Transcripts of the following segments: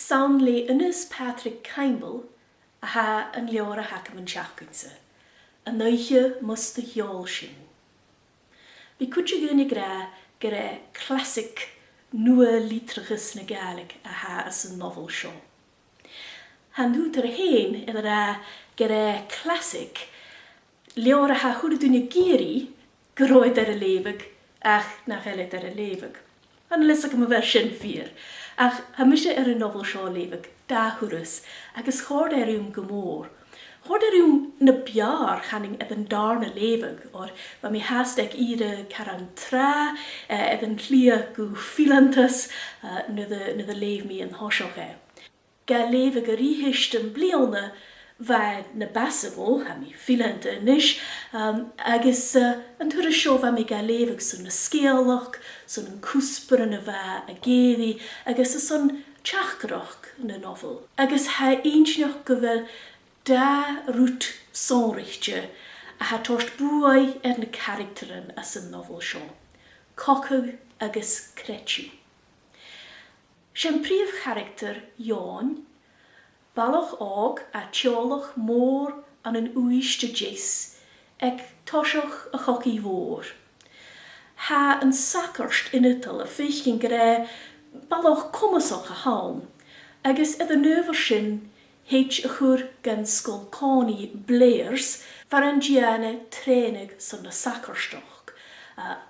Sawn le Ynys Patrick Campbell a ha yn leor a hac yn siachgwynsa. A Oidhche Mus the Sheòl Sinn. Bi cwtio gyn I gyda classic nua litrachus na Gaelig a ha as y nofel sio. Han hwt ar hyn gyda classic leor a ha hwyd yn y giri gyroed ar y lefyg ach na cheled ar y lefyg. Han lysag yma fersiwn ffyr. Ach ha mysio ar y nofel sio lefyg da hwrys ac ys chord ar yw'n gymor. Chord ar yw'n na biar channing edyn dar na lefyg o'r fa mi hasdeg ire caran tra edyn llia gw filantas nydd y lef mi yn hosioch e. Ga lefyg yr I hysht yn bliona fa na basabo, ha mi filant yn ish, agos yn tŵr y sio fa mi ga lefyg son na sgealoch, son yn cwsper yn y fa a geddi, agos y son chachgroch yn y nofel. Agos ha einsioch gyfel da rwt sonrichtje a ha torst bwai na characterin as y nofel sio. Cocog agos cretsi. Sian prif character Ion, baloch og a tiolach môr an yn Oidhche Mus ag tosioch a choci fôr. Ha yn sacarst initol a feichgyn gyda baloch comasoch a halm, agos edrych nöfer sin heit a chwr gan sgolconi blairs faran gianna trenig son na sacarstoch.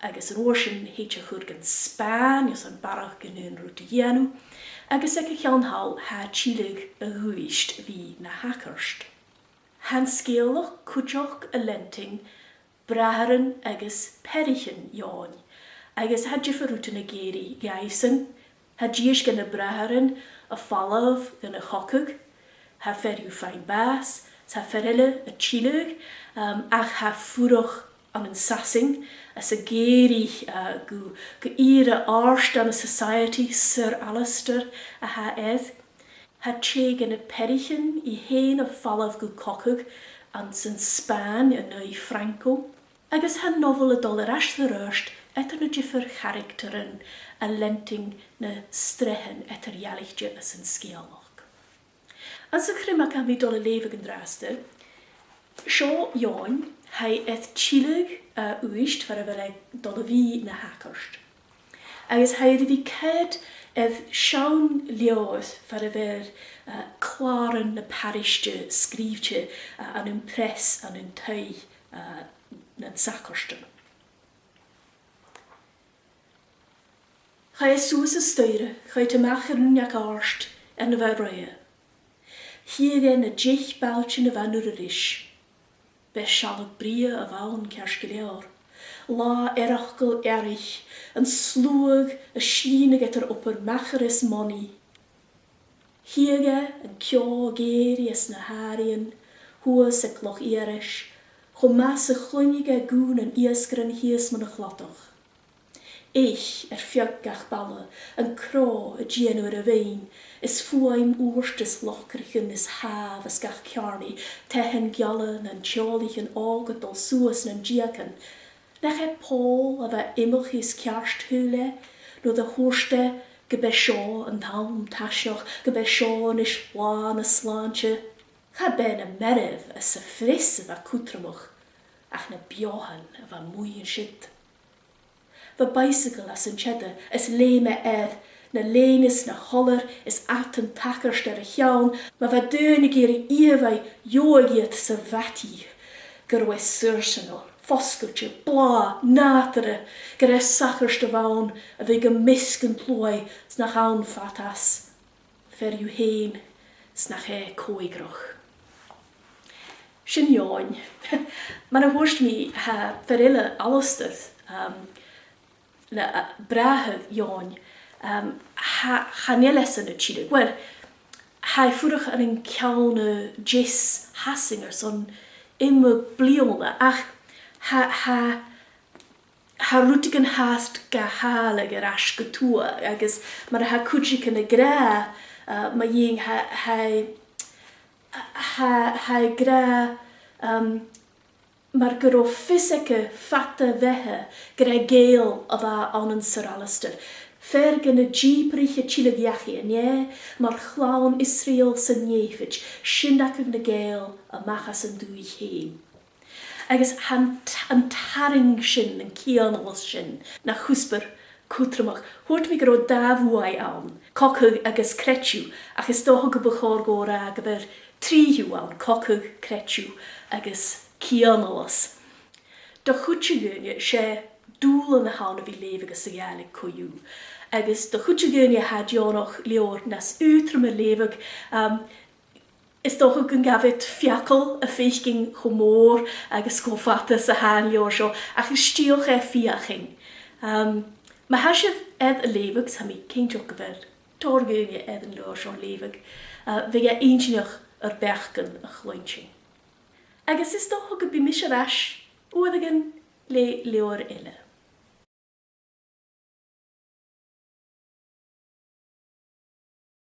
Agos yn orsyn heit a chwr gan Span, ys yn barach gan yn rwt ianw, agos ag y chiawn hal ha chilig a hwysht fi na hacarst. Han sgealoch cwtioch y lenting braharen agos perichen Ion, agos ha jiffarwt yn y geri gaisen, ha jies gan y braharen a falaf gan y chocog, ha fer yw ffain bas, ha ferille y chilig, ach ha fwroch an yn sassing, as y geri gw ira arst an y society Sir Alistair a ha edd. Ha cheg yn y perichen I hen o falaf gw cocog an sy'n Span yn y Franco. Agos ha nofel y doler as the röst etter na jiffer characterin a lenting na strehen etter jaligje as yn sgealoch. As y Criomagan mi dol y lefyg yn draster, sio Ion hai eth chilig a Oidhche far a fel dol y fi na hacarst. Agos hai ydy fi ced edd siawn leoedd far a fel claren na parishtje skrifje an yn pres an yn tei na'n sacarsten. Chai sŵs y styre, chai te mach ar nhw'n arst yn y fe roia. Hier na jich baltje na van yr ish. Be sialig bria a fawn kersgeleor. La erachgel erich, yn slwg y sienig etter opper macheris moni. Hiege yn kio geri es na harien, huas e kloch erish, chomas y chlunige goon yn iasgren hies man y chlotoch. Ich fiag gach balle, yn cro y gienw yr y fein, is fwaim oerstes lochrichen is haf as gach kjarni, tehen gjallen en tjolich en åget dol soes en giaken. Nach e Paul av a immelchis kjarst hule, no de horste gebesho en talm tasjoch, gebesho en is laan a slaantje. Ga ben a merev as a fris av a kutramoch, ach na biohan av a moeien shit. Va bicycle as yn cheddar, as leme na lenis na holler, is at yn takerst ar y chiawn, ma va dönig ir iefai joegiet sa vati, gyrwe sursenol, foskeltje, bla, natere, gyda sacherst y fawn, a fe gymysg yn plwy, sna chawn fatas, fer yw hen, sna che coigroch. Sin Ion, ma'n hwrst mi ha ferille alostyd, na brahedd Ion, ha neles yn y chidig. Wel, ha ffwrwch yn ein cawn y jis hasinger son imma bliona, ach ha rwtig yn hast gahaleg yr asgatwa, agos mae'r ha cwtrig yn y gra, mae yng ha gra Mae'r gyro ffysica ffata fehe gyda gael o dda on yn Sir Alistair. Fer gan y jeebrich y chilygiachi yn mar chlawn Israel sy'n niefyd, sy'n ac yn y gael y machas yn dwy hyn. Agus han taring sin yn cianol sin na chwsbyr cwtramach. Hwrt mi gyro dafwai awn, cocw agus cretiw, ac ys doch o gybwchor gora gyfer trihiw awn, cocw, cretiw agus cianolos. Do chwtio gynnu se dŵl yn y hawn o fi lef agus y gaelig cwyw. Agus do chwtio gynnu hadionoch leor nas utrum y lefog, is doch ook een gafit fiakel, a feechking humor, agus golfatas a haan leor sio, ach is stioch fiaching. Ma hasif ed y lefog, sa mi ceintioch gyfer, torgynnu ed yn leor sio lefog, fe ga eintioch yr bechgan a chlwyntio. Agus is doch ook een bimische rash, oedden leor ille.